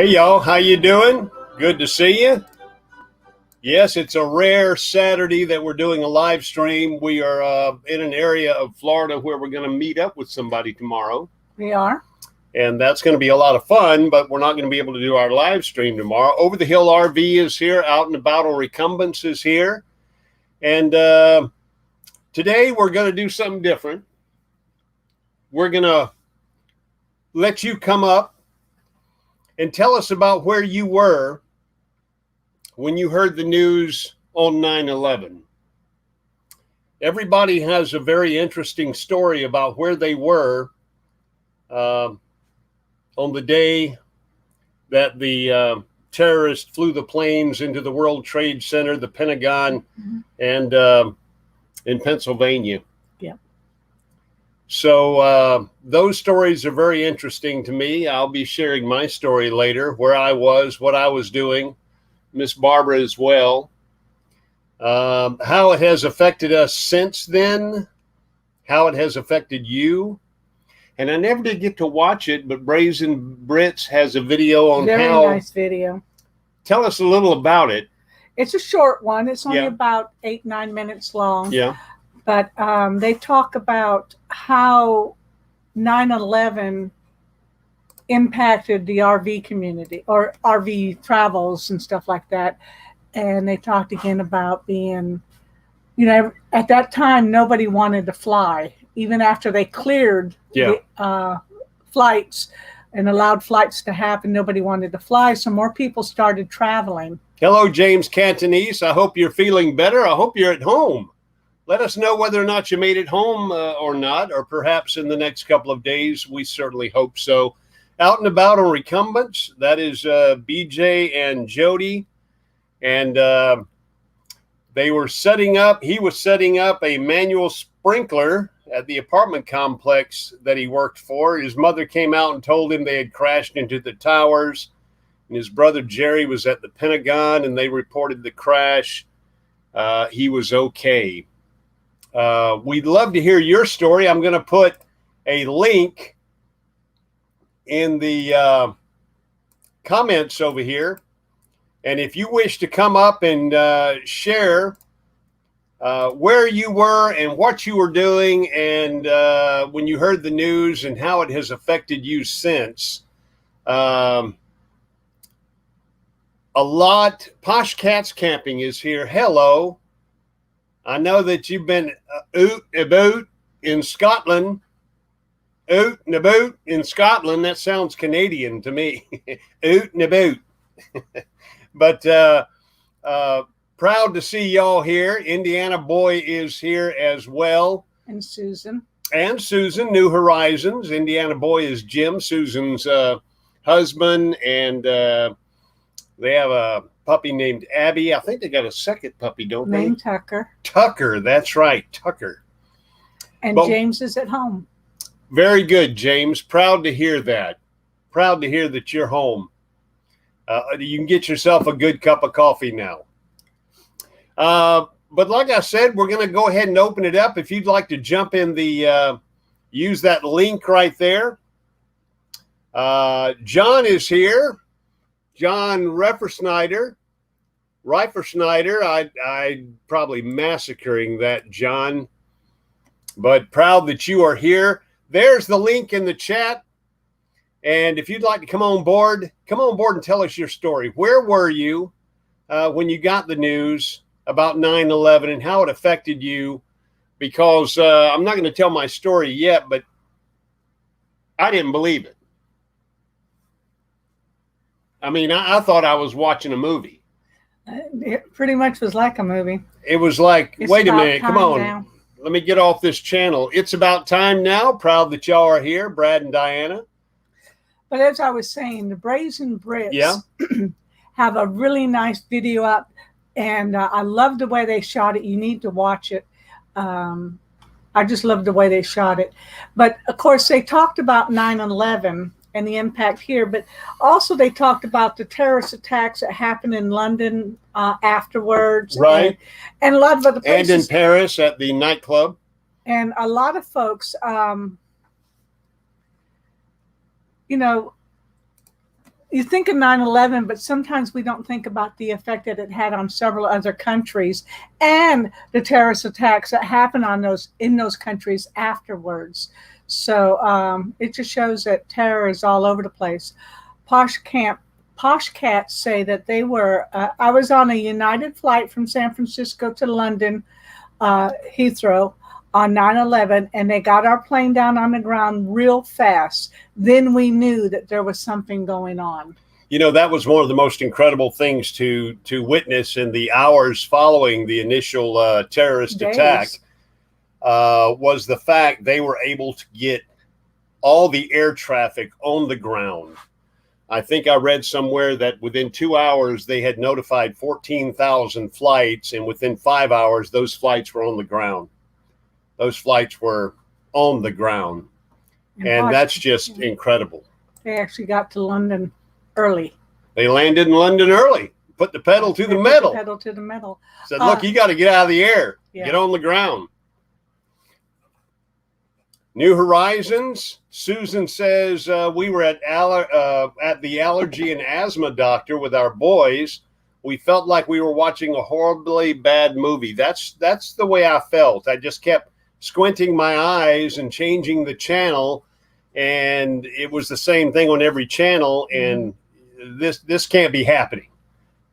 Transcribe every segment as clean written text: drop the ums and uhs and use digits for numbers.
Hey y'all, how you doing? Good to see you. Yes, it's a rare Saturday that we're doing a live stream. We are in an area of Florida where we're going to meet up with somebody tomorrow. We are. And that's going to be a lot of fun, but we're not going to be able to do our live stream tomorrow. Over the Hill RV is here. Out and About on Recumbents is here. And today we're going to do something different. We're going to let you come up and tell us about where you were when you heard the news on 9/11. Everybody has a very interesting story about where they were on the day that the terrorists flew the planes into the World Trade Center, the Pentagon, and in Pennsylvania. Yeah. So those stories are very interesting to me. I'll be sharing my story later, where I was, what I was doing, Miss Barbara as well, how it has affected us since then, how it has affected you. And I never did get to watch it, but Brazen Brits has a video on Very how. nice video. Tell us a little about it. It's a short one. It's only about 8-9 minutes long. Yeah. But they talk about how 9/11 impacted the RV community or RV travels and stuff like that. And they talked again about being, at that time, nobody wanted to fly. Even after they cleared the flights and allowed flights to happen, nobody wanted to fly. So more people started traveling. Hello, James Cantonese. I hope you're feeling better. I hope you're at home. Let us know whether or not you made it home or not, or perhaps in the next couple of days. We certainly hope so. Out and About on Recumbents, that is BJ and Jody. And he was setting up a manual sprinkler at the apartment complex that he worked for. His mother came out and told him they had crashed into the towers. And his brother Jerry was at the Pentagon, and they reported the crash. He was okay. We'd love to hear your story. I'm going to put a link in the comments over here. And if you wish to come up and share where you were and what you were doing and when you heard the news and how it has affected you since. Posh Cats Camping is here. Hello. I know that you've been oot and about in Scotland. Oot and about in Scotland. That sounds Canadian to me. Oot and about. But proud to see y'all here. Indiana Boy is here as well. And Susan. New Horizons. Indiana Boy is Jim, Susan's husband, and they have a puppy named Abby. I think they got a second puppy, don't they? Named Tucker. Tucker, that's right, Tucker. And James is at home. Very good, James. Proud to hear that. Proud to hear that you're home. You can get yourself a good cup of coffee now. But like I said, we're going to go ahead and open it up. If you'd like to jump in use that link right there. John is here. John Reiferschneider. I probably massacring that, John. But proud that you are here. There's the link in the chat. And if you'd like to come on board and tell us your story. Where were you when you got the news about 9/11 and how it affected you? Because I'm not going to tell my story yet, but I didn't believe it. I mean, I thought I was watching a movie. It pretty much was like a movie. It was like, wait a minute, come on. Now. Let me get off this channel. It's about time now. Proud that y'all are here, Brad and Diana. But as I was saying, the Brazen Brits have a really nice video up, and I love the way they shot it. You need to watch it. I just love the way they shot it. But, of course, they talked about 9/11 and the impact here, but also they talked about the terrorist attacks that happened in London afterwards. Right. And a lot of other places. And in Paris at the nightclub. And a lot of folks, you think of 9/11, but sometimes we don't think about the effect that it had on several other countries and the terrorist attacks that happened in those countries afterwards. So it just shows that terror is all over the place. Posh Cats say that they were. I was on a United flight from San Francisco to London, Heathrow, on 9/11, and they got our plane down on the ground real fast. Then we knew that there was something going on. You know, that was one of the most incredible things to witness in the hours following the initial terrorist attack, was the fact they were able to get all the air traffic on the ground. I think I read somewhere that within 2 hours, they had notified 14,000 flights, and within 5 hours, those flights were on the ground. Those flights were on the ground. And that's just incredible. They actually got to London early. They landed in London early, put the pedal to the metal. Pedal to the metal. Said, look, you got to get out of the air. Yeah. Get on the ground. New Horizons. Susan says, we were at the allergy and asthma doctor with our boys. We felt like we were watching a horribly bad movie. That's the way I felt. I just kept squinting my eyes and changing the channel, and it was the same thing on every channel. And this can't be happening.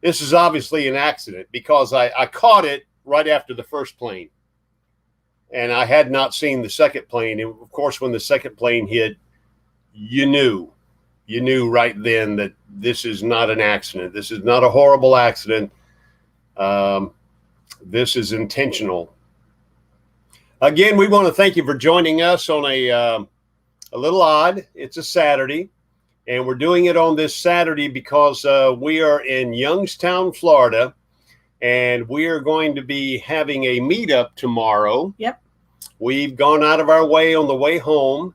This is obviously an accident, because I caught it right after the first plane, and I had not seen the second plane. And of course, when the second plane hit, you knew right then that this is not an accident. This is not a horrible accident. This is intentional. Again, we want to thank you for joining us on a little odd. It's a Saturday, and we're doing it on this Saturday because we are in Youngstown, Florida, and we are going to be having a meetup tomorrow. Yep. We've gone out of our way on the way home,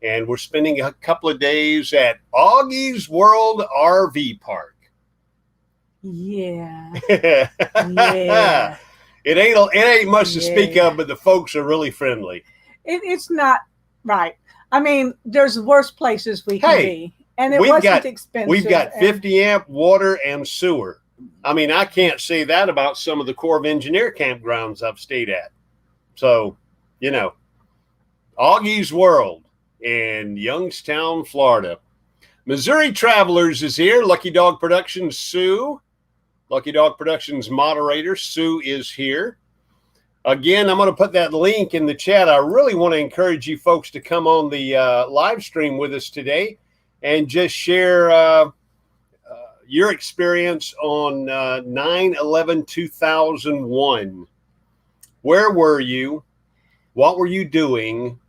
and we're spending a couple of days at Augie's World RV Park. Yeah. Yeah. It ain't much to speak of, but the folks are really friendly. It's not right. I mean, there's worse places we can be, and it wasn't expensive. We've got 50 amp water and sewer. I mean, I can't say that about some of the Corps of Engineer campgrounds I've stayed at. So, you know, Augie's World in Youngstown, Florida. Missouri Travelers is here. Lucky Dog Productions, Sue. Lucky Dog Productions moderator, Sue, is here. Again, I'm going to put that link in the chat. I really want to encourage you folks to come on the live stream with us today and just share your experience on 9/11/2001. Where were you? What were you doing?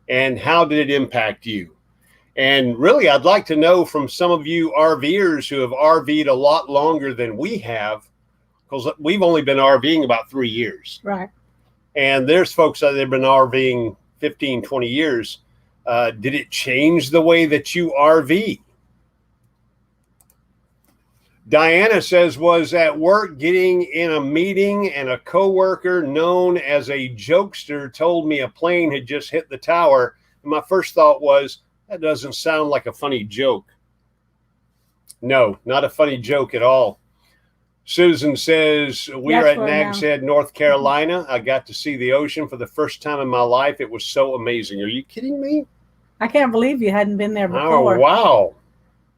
And how did it impact you? And really, I'd like to know from some of you RVers who have RV'd a lot longer than we have, because we've only been RVing about 3 years. Right. And there's folks that have been RVing 15, 20 years. Did it change the way that you RV? Diana says, was at work getting in a meeting, and a coworker known as a jokester told me a plane had just hit the tower. And my first thought was, that doesn't sound like a funny joke. No, not a funny joke at all. Susan says, we are at Nags Head, North Carolina. I got to see the ocean for the first time in my life. It was so amazing. Are you kidding me? I can't believe you hadn't been there before. Oh, wow.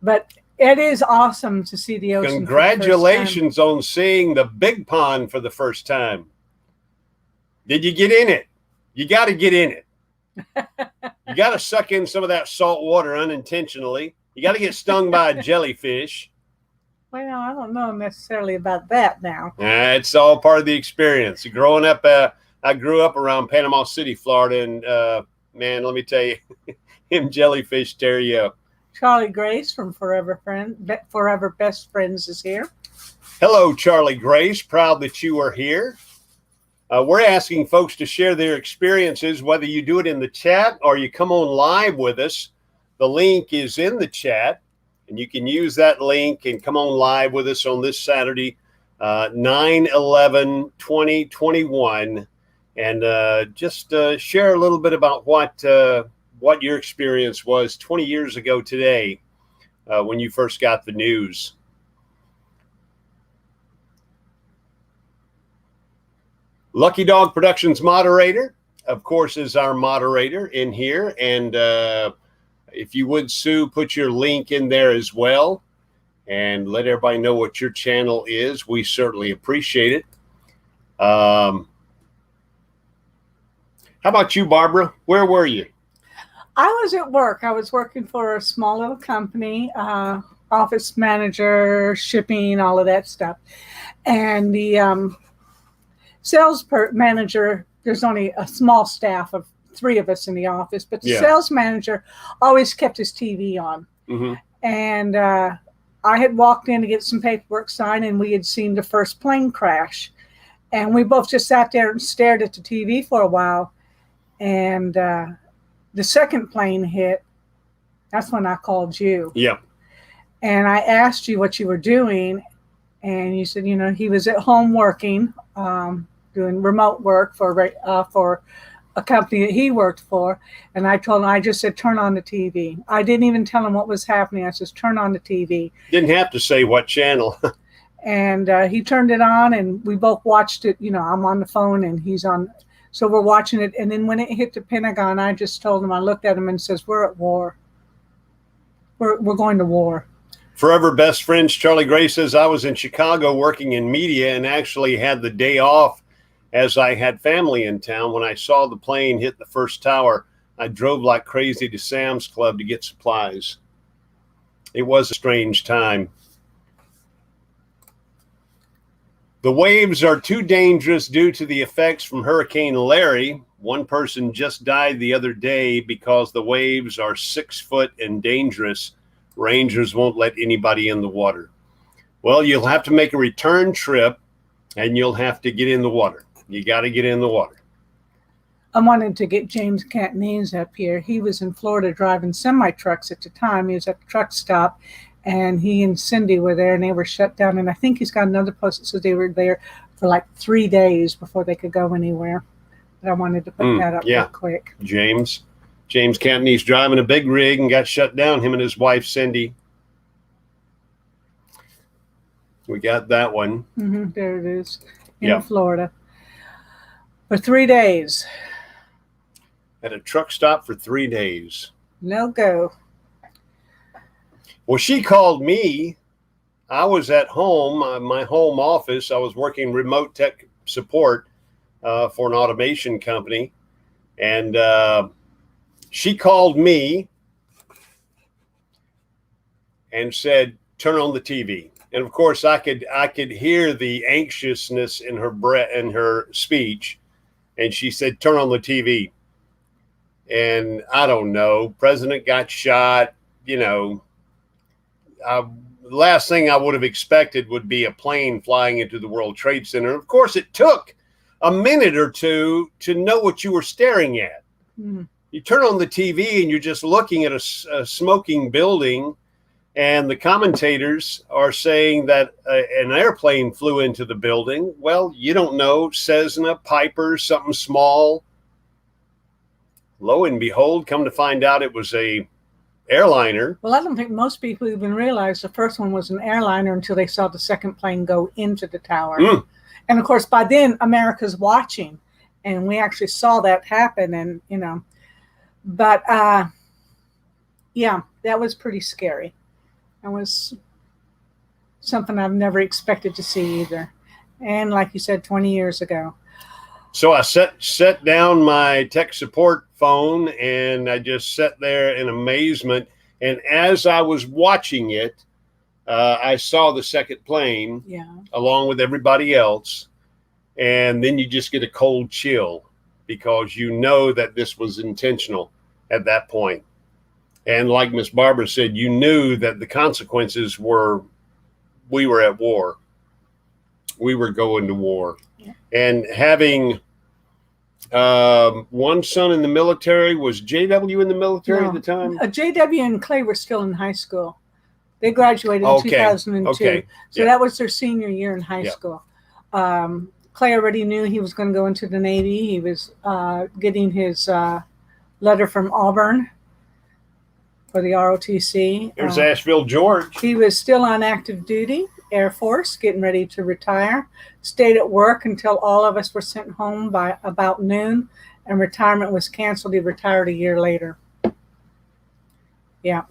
But it is awesome to see the ocean. Congratulations on seeing the big pond for the first time. Did you get in it? You got to get in it. You got to suck in some of that salt water unintentionally. You got to get stung by a jellyfish. Well, I don't know necessarily about that now. It's all part of the experience. Growing up, I grew up around Panama City, Florida, and man, let me tell you, them jellyfish tear you up. Charlie Grace from Forever Best Friends is here. Hello, Charlie Grace. Proud that you are here. We're asking folks to share their experiences, whether you do it in the chat or you come on live with us. The link is in the chat, and you can use that link and come on live with us on this Saturday, 9/11/2021, and just share a little bit about what your experience was 20 years ago today when you first got the news. Lucky Dog Productions moderator, of course, is our moderator in here. And if you would, Sue, put your link in there as well and let everybody know what your channel is. We certainly appreciate it. How about you, Barbara? Where were you? I was at work. I was working for a small little company, office manager, shipping, all of that stuff. And the sales manager, there's only a small staff of 3 of us in the office, but the sales manager always kept his TV on. Mm-hmm. And I had walked in to get some paperwork signed, and we had seen the first plane crash. And we both just sat there and stared at the TV for a while. And the second plane hit. That's when I called you. Yeah. And I asked you what you were doing. And you said, you know, he was at home working, doing remote work for a company that he worked for. And I told him, I just said, turn on the TV. I didn't even tell him what was happening. I said, turn on the TV. Didn't have to say what channel. And he turned it on, and we both watched it. You know, I'm on the phone and he's on. So we're watching it. And then when it hit the Pentagon, I just told him, I looked at him and says, we're at war. We're going to war. Forever best friends, Charlie Gray says, I was in Chicago working in media and actually had the day off as I had family in town. When I saw the plane hit the first tower, I drove like crazy to Sam's Club to get supplies. It was a strange time. The waves are too dangerous due to the effects from Hurricane Larry. One person just died the other day because the waves are 6 foot and dangerous. Rangers won't let anybody in the water. Well, you'll have to make a return trip, and you'll have to get in the water. You got to get in the water. I wanted to get James Cantonese up here. He was in Florida driving semi-trucks at the time. He was at the truck stop, and he and Cindy were there, and they were shut down. And I think he's got another post that says they were there for like 3 days before they could go anywhere. But I wanted to put that up real quick. James Cantonese driving a big rig and got shut down, him and his wife, Cindy. We got that one. Mm-hmm, there it is, in Florida. For 3 days. At a truck stop for 3 days. No go. Well, she called me. I was at home, my home office. I was working remote tech support for an automation company. And she called me and said, turn on the TV. And of course, I could hear the anxiousness in her breath and her speech. And she said, turn on the TV. And I don't know, president got shot, you know. The last thing I would have expected would be a plane flying into the World Trade Center. Of course, it took a minute or two to know what you were staring at. Mm-hmm. You turn on the TV and you're just looking at a smoking building, and the commentators are saying that an airplane flew into the building. Well, you don't know, Cessna, Piper, something small. Lo and behold, come to find out it was a airliner. Well, I don't think most people even realized the first one was an airliner until they saw the second plane go into the tower. And of course, by then, America's watching, and we actually saw that happen. And, you know, but yeah, that was pretty scary. That was something I've never expected to see either. And like you said, 20 years ago. So I set down my tech support phone, and I just sat there in amazement. And as I was watching it, I saw the second plane along with everybody else. And then you just get a cold chill because you know that this was intentional at that point. And like Miss Barbara said, you knew that the consequences were, we were at war. We were going to war. Yeah. And having one son in the military, was JW in the military at the time? JW and Clay were still in high school. They graduated in 2002. So that was their senior year in high school. Clay already knew he was going to go into the Navy. He was getting his letter from Auburn for the ROTC. There's Asheville George. He was still on active duty, Air Force, getting ready to retire. Stayed at work until all of us were sent home by about noon, and retirement was canceled. He retired a year later. Yeah.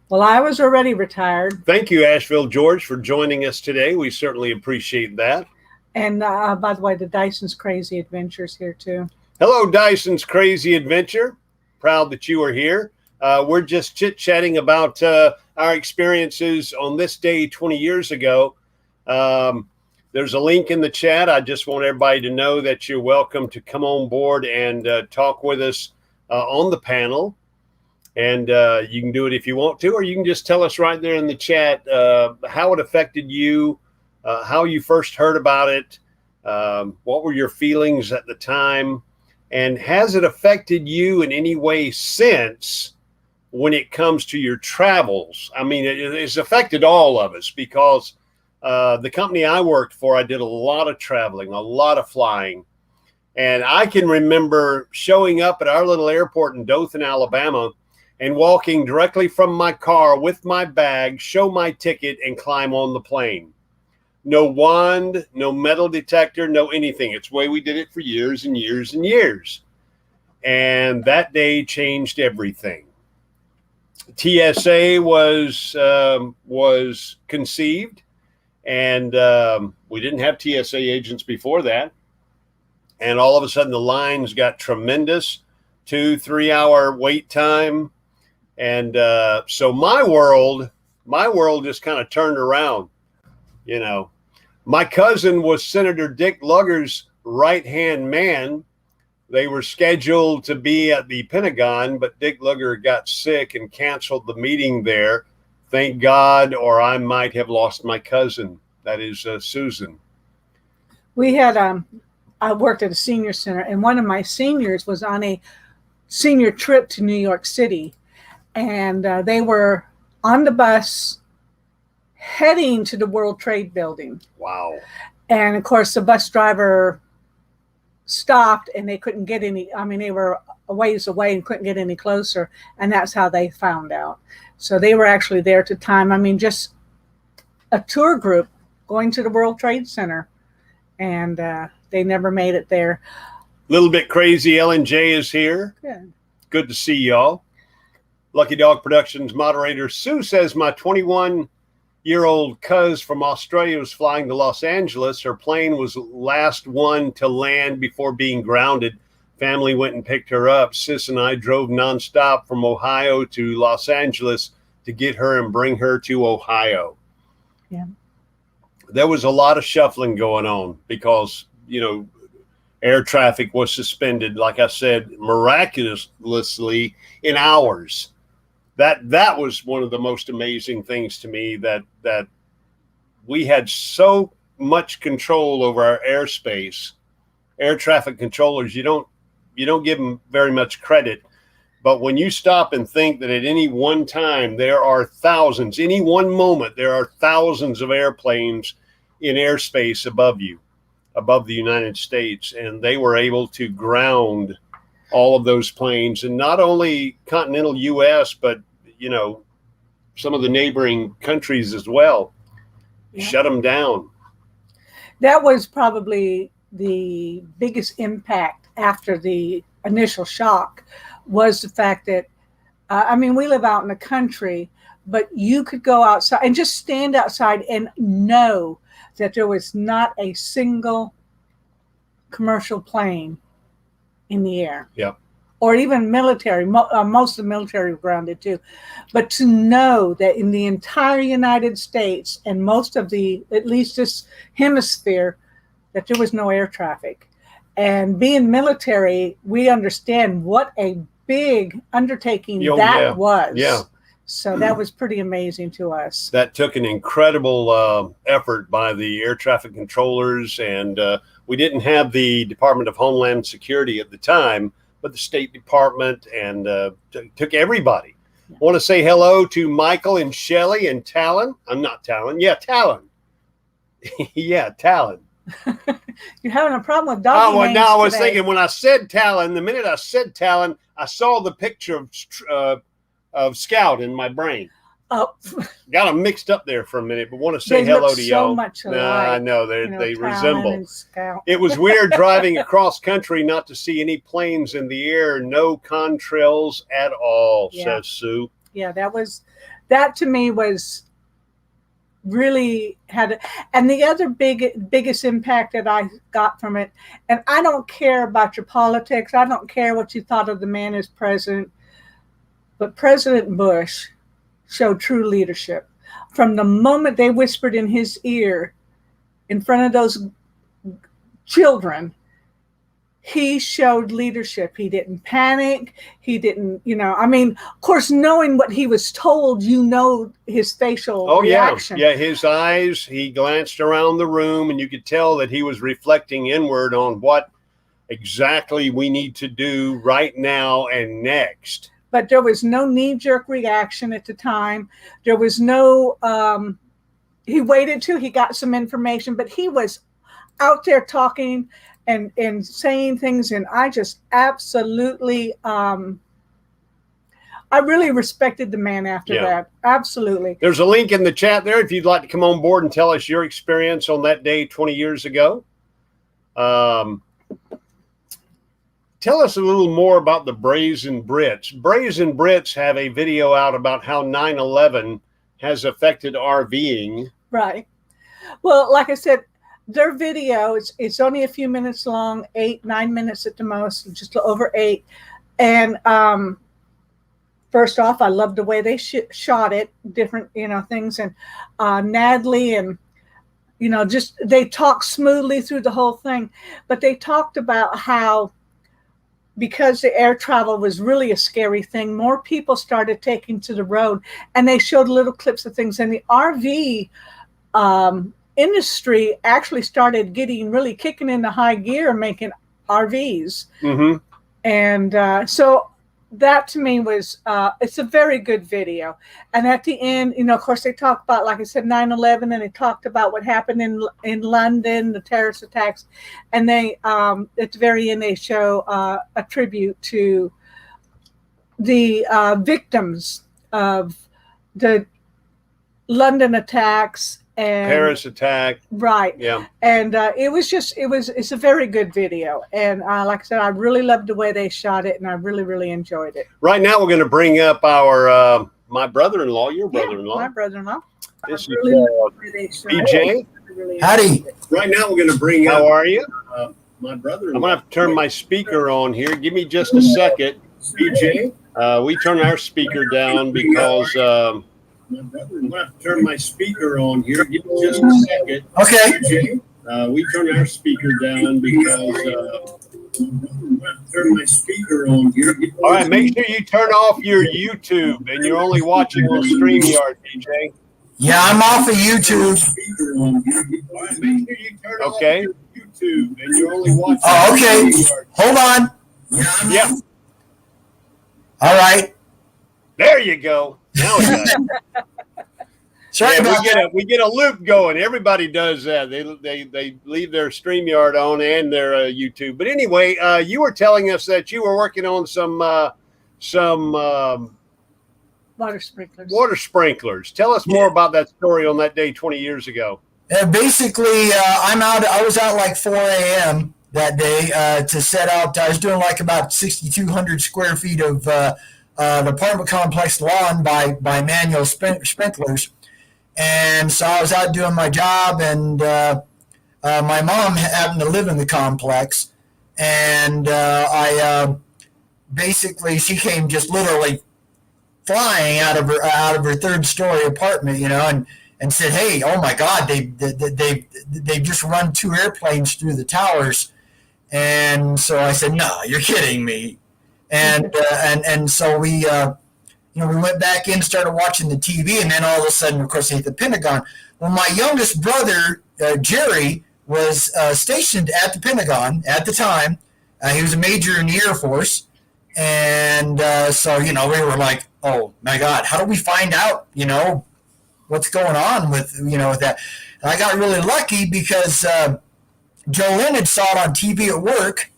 Well, I was already retired. Thank you, Asheville George, for joining us today. We certainly appreciate that. And by the way, the Dyson's Crazy Adventures here too. Hello, Dyson's Crazy Adventure. Proud that you are here. We're just chit-chatting about our experiences on this day 20 years ago. There's a link in the chat. I just want everybody to know that you're welcome to come on board and talk with us on the panel. And you can do it if you want to, or you can just tell us right there in the chat how it affected you, how you first heard about it, what were your feelings at the time, and has it affected you in any way since when it comes to your travels? I mean, it's affected all of us because the company I worked for, I did a lot of traveling, a lot of flying. And I can remember showing up at our little airport in Dothan, Alabama, and walking directly from my car with my bag, show my ticket, and climb on the plane. No wand, no metal detector, no anything. It's the way we did it for years and years and years. And that day changed everything. TSA was conceived, and we didn't have TSA agents before that. And all of a sudden the lines got tremendous, 2-3 hour wait time. And so my world just kind of turned around. You know, my cousin was Senator Dick Lugar's right-hand man. They were scheduled to be at the Pentagon, but Dick Lugar got sick and canceled the meeting there. Thank God, or I might have lost my cousin. That is Susan. We had, I worked at a senior center, and one of my seniors was on a senior trip to New York City. And they were on the bus heading to the World Trade Building. Wow. And of course, the bus driver stopped and they couldn't get any, I mean, they were a ways away and couldn't get any closer. And that's how they found out. So they were actually there to time. I mean, just a tour group going to the World Trade Center. And they never made it there. Little bit crazy. L&J is here. Good. Good to see y'all. Lucky Dog Productions moderator Sue says my 21-year-old cuz from Australia was flying to Los Angeles. Her plane was the last one to land before being grounded. Family went and picked her up. Sis and I drove nonstop from Ohio to Los Angeles to get her and bring her to Ohio. Yeah. There was a lot of shuffling going on because, you know, air traffic was suspended, like I said, miraculously in hours. That was one of the most amazing things to me, that we had so much control over our airspace. Air traffic controllers, you don't give them very much credit, but when you stop and think that at any one time there are thousands, any one moment there are thousands of airplanes in airspace above you, above the United States, and they were able to ground all of those planes, and not only continental U.S., but you know, some of the neighboring countries as well. Yeah. Shut them down. That was probably the biggest impact after the initial shock, was the fact that, I mean, we live out in the country, but you could go outside and just stand outside and know that there was not a single commercial plane in the air. Yep. Or even military. Most of the military were grounded too. But to know that in the entire United States and most of the, at least this hemisphere, that there was no air traffic. And being military, we understand what a big undertaking was. Yeah. So that was pretty amazing to us. That took an incredible effort by the air traffic controllers. And we didn't have the Department of Homeland Security at the time, but the State Department, and took everybody. Yeah. I want to say hello to Michael and Shelly and Talon. I'm not Talon. Yeah, Talon. Yeah, Talon. You're having a problem with doggy names I was today. thinking when I said Talon, the minute I said Talon, I saw the picture of of Scout in my brain. Oh, got them mixed up there for a minute, but want to say they hello look to so y'all. much alike. Nah, I know they Talon resemble. and Scout. It was weird driving across country not to see any planes in the air, no contrails at all, says Sue. Yeah, that to me was really and the other biggest impact that I got from it, and I don't care about your politics, I don't care what you thought of the man as president, but President Bush showed true leadership. From the moment they whispered in his ear in front of those children, he showed leadership. He didn't panic. He didn't, of course, knowing what he was told, his facial reaction. Yeah, his eyes, he glanced around the room and you could tell that he was reflecting inward on what exactly we need to do right now and next. But there was no knee-jerk reaction at the time. There was no, he waited till he got some information, but he was out there talking and saying things. And I just absolutely, I really respected the man after that. Absolutely. There's a link in the chat there if you'd like to come on board and tell us your experience on that day 20 years ago. Tell us a little more about the Brazen Brits. Brazen Brits have a video out about how 9/11 has affected RVing. Right. Well, like I said, their video, it's only a few minutes long, 8-9 minutes at the most, just over 8. And first off, I love the way they shot it, different, things. And Natalie and, just they talked smoothly through the whole thing. But they talked about how, because the air travel was really a scary thing, more people started taking to the road, and they showed little clips of things. And the RV industry actually started really kicking into high gear, making RVs. Mm-hmm. And so that to me was, it's a very good video. And at the end, of course, they talk about, like I said, 9/11, and they talked about what happened in London, the terrorist attacks. And they, at the very end, they show a tribute to the victims of the London attacks and Paris attack. Right. Yeah. And it's a very good video. And like I said, I really loved the way they shot it, and I really, really enjoyed it. Right now, we're going to bring up our my brother-in-law, your brother-in-law. My brother-in-law. This is BJ. Howdy. Right now, we're going to bring up. How are you? My brother-in-law. I'm going to have to turn my speaker on here. Give me just a second. BJ. We turn our speaker down because. I'm going to have to turn my speaker on here. Give me just a second. Okay. We turn our speaker down because I'm going to turn my speaker on here. All right, make sure you turn off your YouTube and you're only watching on StreamYard, DJ. Yeah, I'm off of YouTube. All right, make sure you turn off your YouTube and you're only watching. Oh, okay. Hold on. Yeah. All right. There you go. Now we got it. Sorry about that. We get a loop going. Everybody does that. They leave their StreamYard on and their YouTube. But anyway, you were telling us that you were working on some water sprinklers. Water sprinklers. Tell us more about that story on that day 20 years ago. Basically, I was out like 4 a.m. that day to set out. I was doing like about 6,200 square feet of an apartment complex lawn by manual sprinklers. And so I was out doing my job, and my mom happened to live in the complex. And basically she came just literally flying out of her third story apartment, and said, "Hey, oh my God, they just run 2 airplanes through the towers." And so I said, "No, you're kidding me." And so we went back in, started watching the TV, and then all of a sudden, of course, they hit the Pentagon. Well, my youngest brother, Jerry, was stationed at the Pentagon at the time. He was a major in the Air Force. And so, we were like, oh, my God, how do we find out, what's going on with, with that? And I got really lucky because Jolene had saw it on TV at work.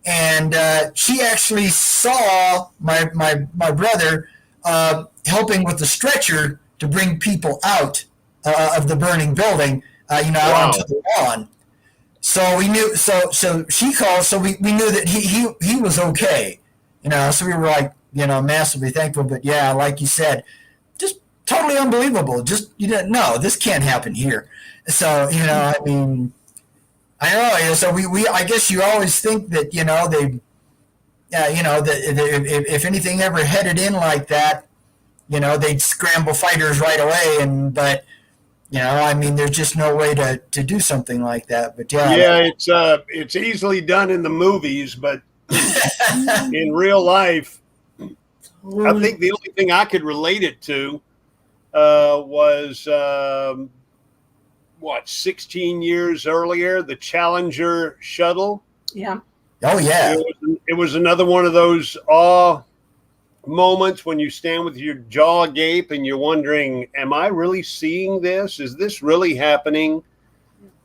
And she actually saw my brother helping with the stretcher to bring people out of the burning building, out onto the lawn. So we knew. So she called. So we knew that he was okay. So we were like, massively thankful. But yeah, like you said, just totally unbelievable. Just you didn't know this can't happen here. So I mean, I know. So we I guess you always think that they. That if anything ever headed in like that, they'd scramble fighters right away. But I mean, there's just no way to do something like that. But yeah, it's easily done in the movies, but in real life, I think the only thing I could relate it to was 16 years earlier, the Challenger shuttle. Yeah. Oh yeah. It was another one of those awe moments when you stand with your jaw agape and you're wondering, am I really seeing this? Is this really happening?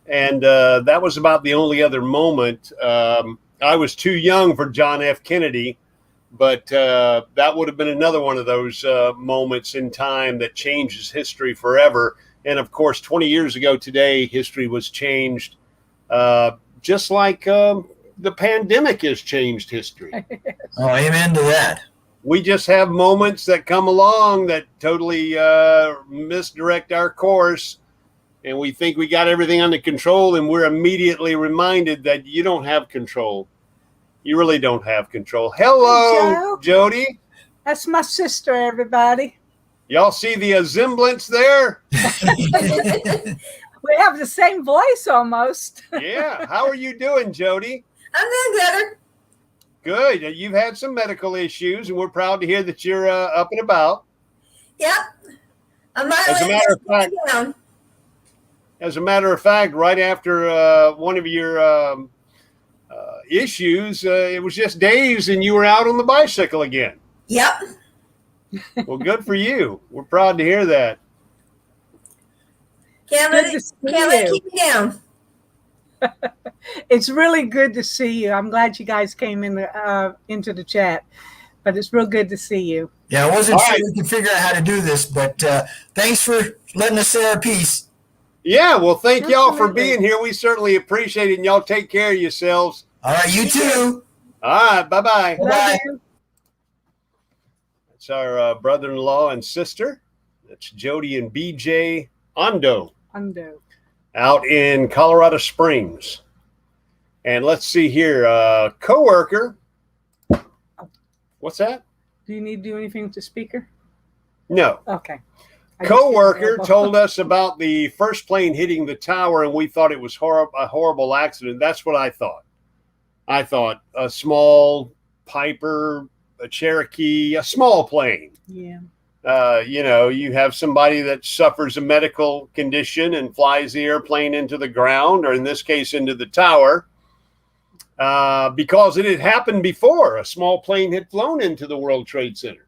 And that was about the only other moment. I was too young for John F. Kennedy, but that would have been another one of those moments in time that changes history forever. And of course, 20 years ago today, history was changed, just like the pandemic has changed history. Oh, amen to that. We just have moments that come along that totally misdirect our course, and we think we got everything under control, and we're immediately reminded that you don't have control. You really don't have control. Hello, Jody. That's my sister, everybody. Y'all see the resemblance there? We have the same voice almost. Yeah. How are you doing, Jody? I'm doing better. Good. You've had some medical issues, and we're proud to hear that you're up and about. Yep. As a matter of fact, right after one of your issues, it was just days, and you were out on the bicycle again. Yep. Well, good for you. We're proud to hear that. Can't let it keep me down. It's really good to see you. I'm glad you guys came in into the chat, but it's real good to see you. Yeah, I wasn't sure we could figure out how to do this, but thanks for letting us say our piece. Yeah, well, thank y'all for being here. We certainly appreciate it, and y'all take care of yourselves. All right, you too. All right, bye-bye. Bye-bye. That's our brother-in-law and sister. That's Jody and BJ Ondo. Out in Colorado Springs. And let's see here, coworker. What's that? Do you need to do anything with the speaker? No. Okay. Coworker told us about the first plane hitting the tower, and we thought it was a horrible accident. That's what I thought. I thought a small Piper, a Cherokee, a small plane. Yeah. You have somebody that suffers a medical condition and flies the airplane into the ground, or in this case, into the tower, because it had happened before. A small plane had flown into the World Trade Center.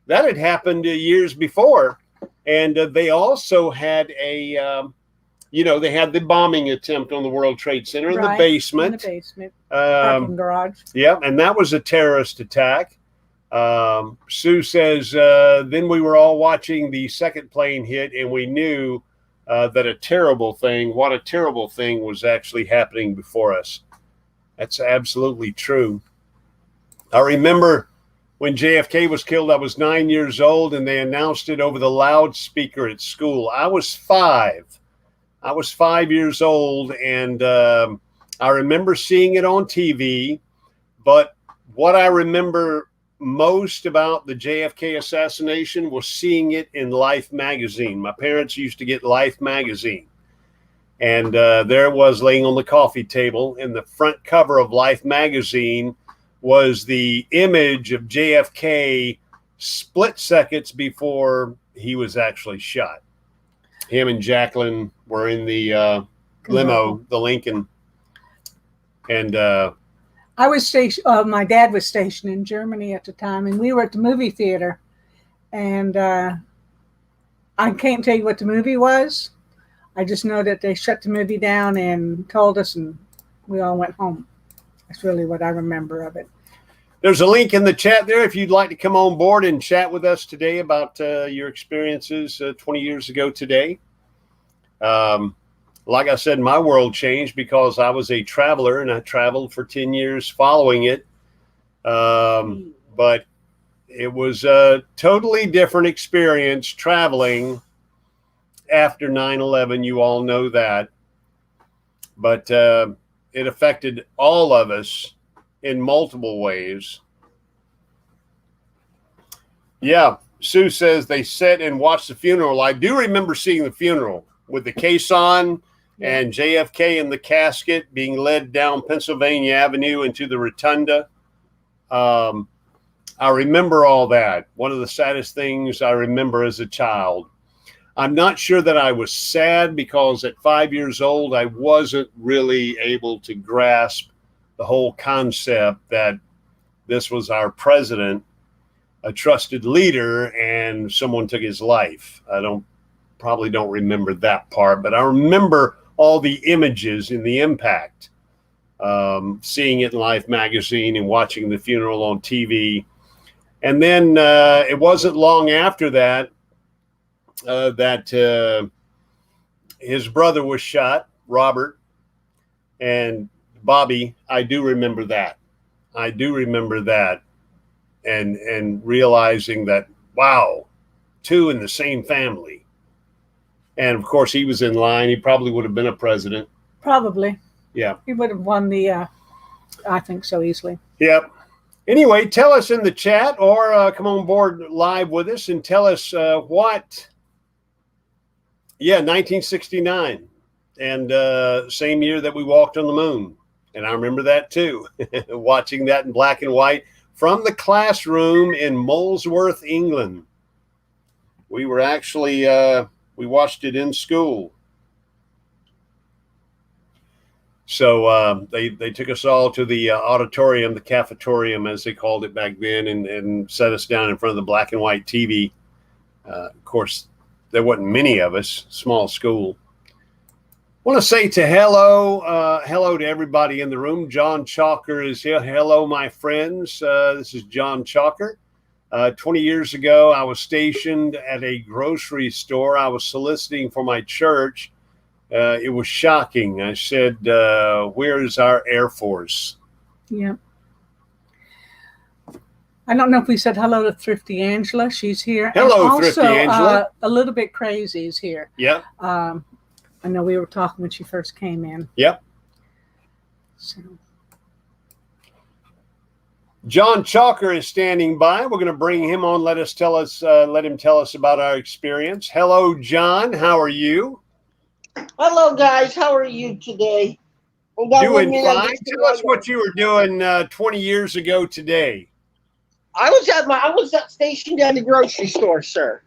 That had happened years before. And they also had they had the bombing attempt on the World Trade Center in the basement. In the basement. Parking garage. Yeah, and that was a terrorist attack. Sue says, then we were all watching the second plane hit, and we knew what a terrible thing was actually happening before us. That's absolutely true. I remember when JFK was killed, I was 9 years old, and they announced it over the loudspeaker at school. I was 5. I was 5 years old, and I remember seeing it on TV, but what I remember most about the JFK assassination was seeing it in Life magazine. My parents used to get Life magazine, and there it was laying on the coffee table. In the front cover of Life magazine was the image of JFK split seconds before he was actually shot. Him and Jacqueline were in the limo, the Lincoln, and I was stationed. My dad was stationed in Germany at the time, and we were at the movie theater. And I can't tell you what the movie was. I just know that they shut the movie down and told us, and we all went home. That's really what I remember of it. There's a link in the chat there if you'd like to come on board and chat with us today about your experiences 20 years ago today. Like I said, my world changed because I was a traveler and I traveled for 10 years following it. But it was a totally different experience traveling after 9/11. You all know that. But it affected all of us in multiple ways. Yeah, Sue says they sat and watched the funeral. I do remember seeing the funeral with the caisson and JFK in the casket being led down Pennsylvania Avenue into the rotunda. I remember all that. One of the saddest things I remember as a child. I'm not sure that I was sad because at 5 years old, I wasn't really able to grasp the whole concept that this was our president, a trusted leader, and someone took his life. I probably don't remember that part, but I remember all the images and the impact, seeing it in Life magazine and watching the funeral on TV. And then it wasn't long after that that his brother was shot, Robert, and Bobby. I do remember that. And realizing that, wow, two in the same family. And of course, he was in line. He probably would have been a president. Probably. Yeah. He would have won the, I think so easily. Yep. Anyway, tell us in the chat or come on board live with us and tell us what. Yeah, 1969. And same year that we walked on the moon. And I remember that too, watching that in black and white from the classroom in Molesworth, England. We were actually, we watched it in school. So they took us all to the auditorium, the cafetorium, as they called it back then, and set us down in front of the black and white TV. Of course, there wasn't many of us, small school. I want to say hello to everybody in the room. John Chalker is here. Hello, my friends. This is John Chalker. 20 years ago, I was stationed at a grocery store. I was soliciting for my church. It was shocking. I said, where's our Air Force? Yeah. I don't know if we said hello to Thrifty Angela. She's here. Hello, and Thrifty also, Angela. A little bit crazy is here. Yeah. I know we were talking when she first came in. Yep. So. John Chalker is standing by. We're going to bring him on. Let him tell us about our experience. Hello, John. How are you? Hello, guys. How are you today? Doing fine. Tell us what you were doing 20 years ago today. I was stationed at the grocery store, sir.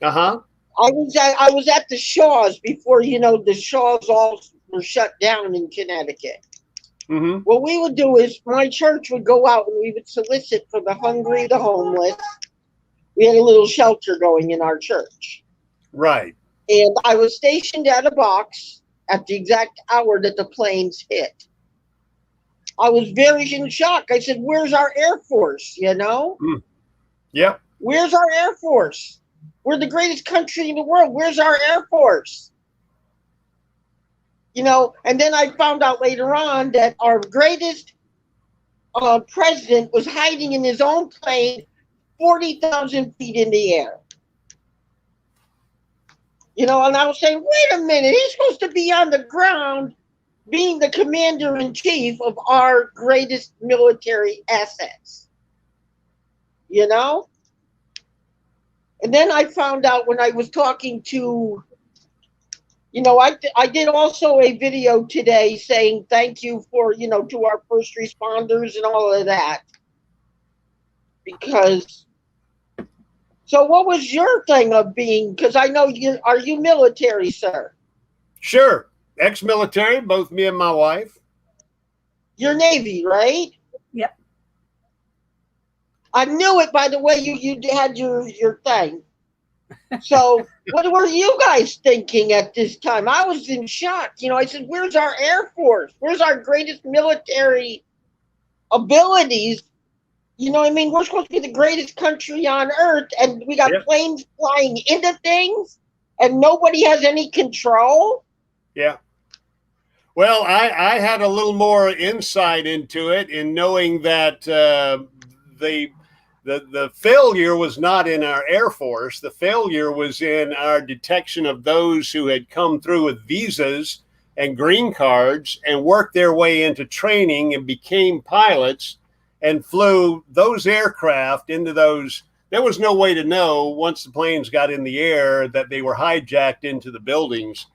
Uh-huh. I was at the Shaws before, the Shaws all were shut down in Connecticut. Mm-hmm. What we would do is my church would go out and we would solicit for the hungry, the homeless. We had a little shelter going in our church. Right. And I was stationed at a box at the exact hour that the planes hit. I was very in shock. I said, where's our Air Force, Mm. Yep. Where's our Air Force? We're the greatest country in the world. Where's our Air Force? And then I found out later on that our greatest president was hiding in his own plane 40,000 feet in the air. And I was saying, wait a minute, he's supposed to be on the ground being the commander-in-chief of our greatest military assets. And then I found out when I was talking to, I did also a video today saying thank you for, to our first responders and all of that. Because, so what was your thing of being, because I know are you military, sir? Sure. Ex-military, both me and my wife. You're Navy, right? Yep. I knew it by the way you had your thing. So what were you guys thinking at this time? I was in shock. I said, where's our Air Force? Where's our greatest military abilities You know what I mean? We're supposed to be the greatest country on earth, and we got Yep. planes flying into things, and nobody has any control. Yeah. Well, I had a little more insight into it in knowing that the failure was not in our Air Force. The failure was in our detection of those who had come through with visas and green cards and worked their way into training and became pilots and flew those aircraft into those. There was no way to know once the planes got in the air that they were hijacked into the buildings.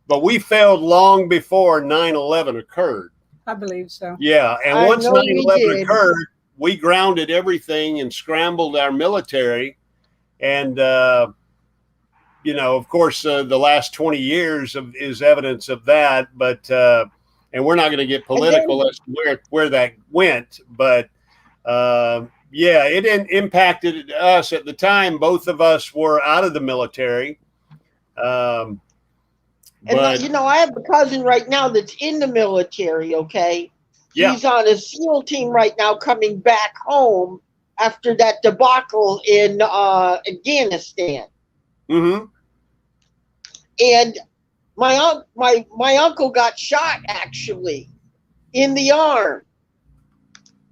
But we failed long before 9/11 occurred. I believe so. Yeah, and I once know we 9/11 did. occurred, we grounded everything and scrambled our military. And, you know, of course, the last 20 years is evidence of that. But, and we're not going to get political as to where that went. But, yeah, it impacted us at the time. Both of us were out of the military. And you know, I have a cousin right now that's in the military. Okay, Yeah. he's on a SEAL team right now, coming back home after that debacle in Afghanistan. Mm-hmm. And my uncle got shot actually in the arm.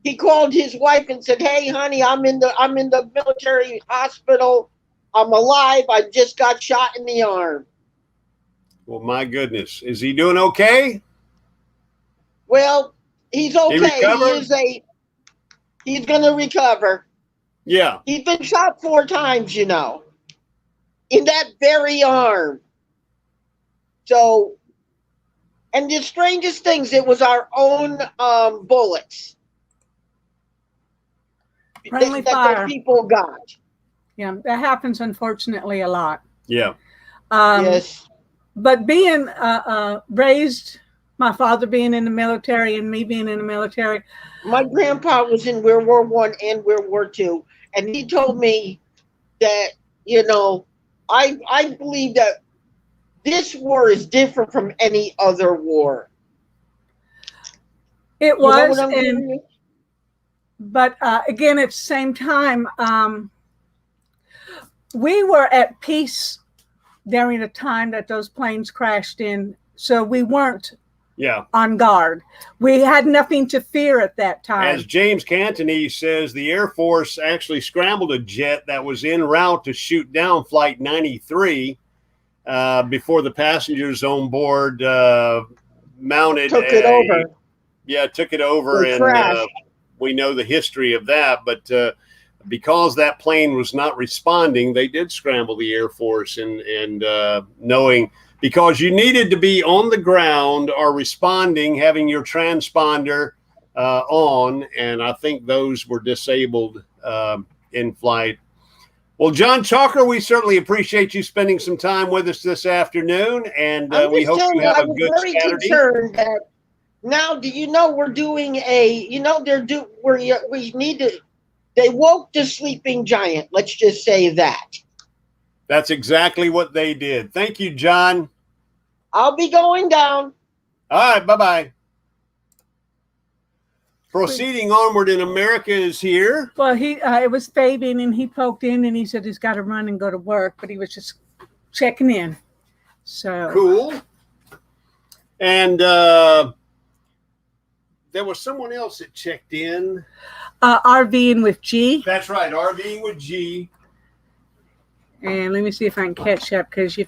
He called his wife and said, "Hey, honey, I'm in the military hospital. I'm alive. I just got shot in the arm." Well, my goodness. Is he doing okay? Well, he's okay. recovered? He's going to recover. Yeah. He's been shot 4 times, you know, in that very arm. So, and the strangest things, it was our own bullets Friendly that fire. those people got. Yeah, that happens unfortunately a lot. Yeah. Yes. But being raised, my father being in the military and me being in the military. My grandpa was in World War I and World War II, and he told me that, you know, I believe that this war is different from any other war. It You know was, what I'm saying? but again, at the same time, we were at peace during the time that those planes crashed in. So we weren't on guard. We had nothing to fear at that time. As James Cantony says, the Air Force actually scrambled a jet that was en route to shoot down Flight 93 before the passengers on board mounted. Took it over. Yeah, took it over. It and crashed. we know the history of that. But because that plane was not responding, they did scramble the Air Force and knowing, because you needed to be on the ground or responding, having your transponder on, and I think those were disabled in flight. Well, John Chalker, we certainly appreciate you spending some time with us this afternoon, and we hope you have a good Saturday. I'm very concerned that now, do you know we're doing they woke the sleeping giant. Let's just say that. That's exactly what they did. Thank you, John. I'll be going down. All right, bye-bye. Proceeding onward in America is here. Well, it was Fabian, and he poked in and he said he's got to run and go to work, but he was just checking in. So cool. And there was someone else that checked in. RVing with G. That's right, RVing with G. And let me see if I can catch up, because I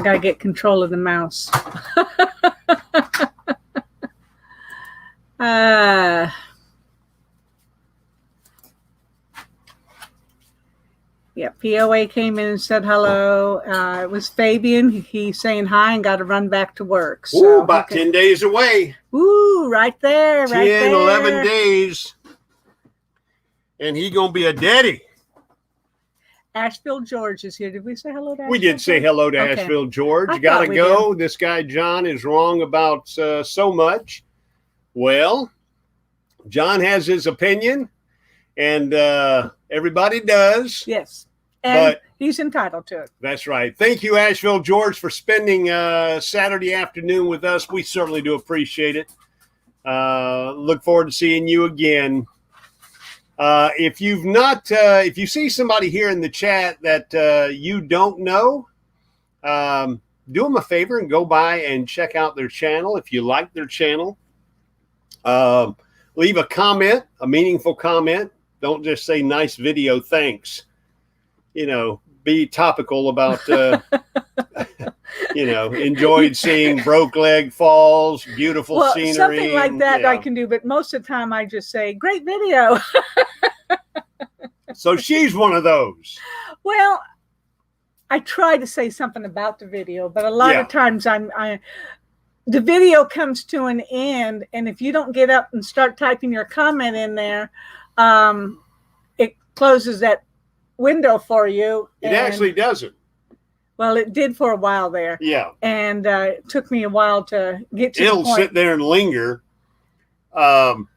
got to get control of the mouse. Yeah, POA came in and said hello. It was Fabian. He's saying hi and got to run back to work. So, ooh, about 10 days away. Ooh, right there, 10, 11 days. And he going to be a daddy. Asheville George is here. Did we say hello to Asheville? We did say hello to Asheville George. I Got thought to we go. This guy, John, is wrong about so much. Well, John has his opinion, and everybody does. Yes. And but he's entitled to it. That's right. Thank you, Asheville George, for spending Saturday afternoon with us. We certainly do appreciate it. Look forward to seeing you again. If you see somebody here in the chat that you don't know, do them a favor and go by and check out their channel. If you like their channel, leave a comment, a meaningful comment. Don't just say nice video, thanks. Be topical about, enjoyed seeing broke leg falls, beautiful scenery. Something like that I can do, but most of the time I just say, great video. So she's one of those. Well, I try to say something about the video, but a lot of times the video comes to an end, and if you don't get up and start typing your comment in there, it closes that window for you. It actually doesn't. Well, it did for a while there. Yeah. And it took me a while to get to It'll the point. sit there and linger. One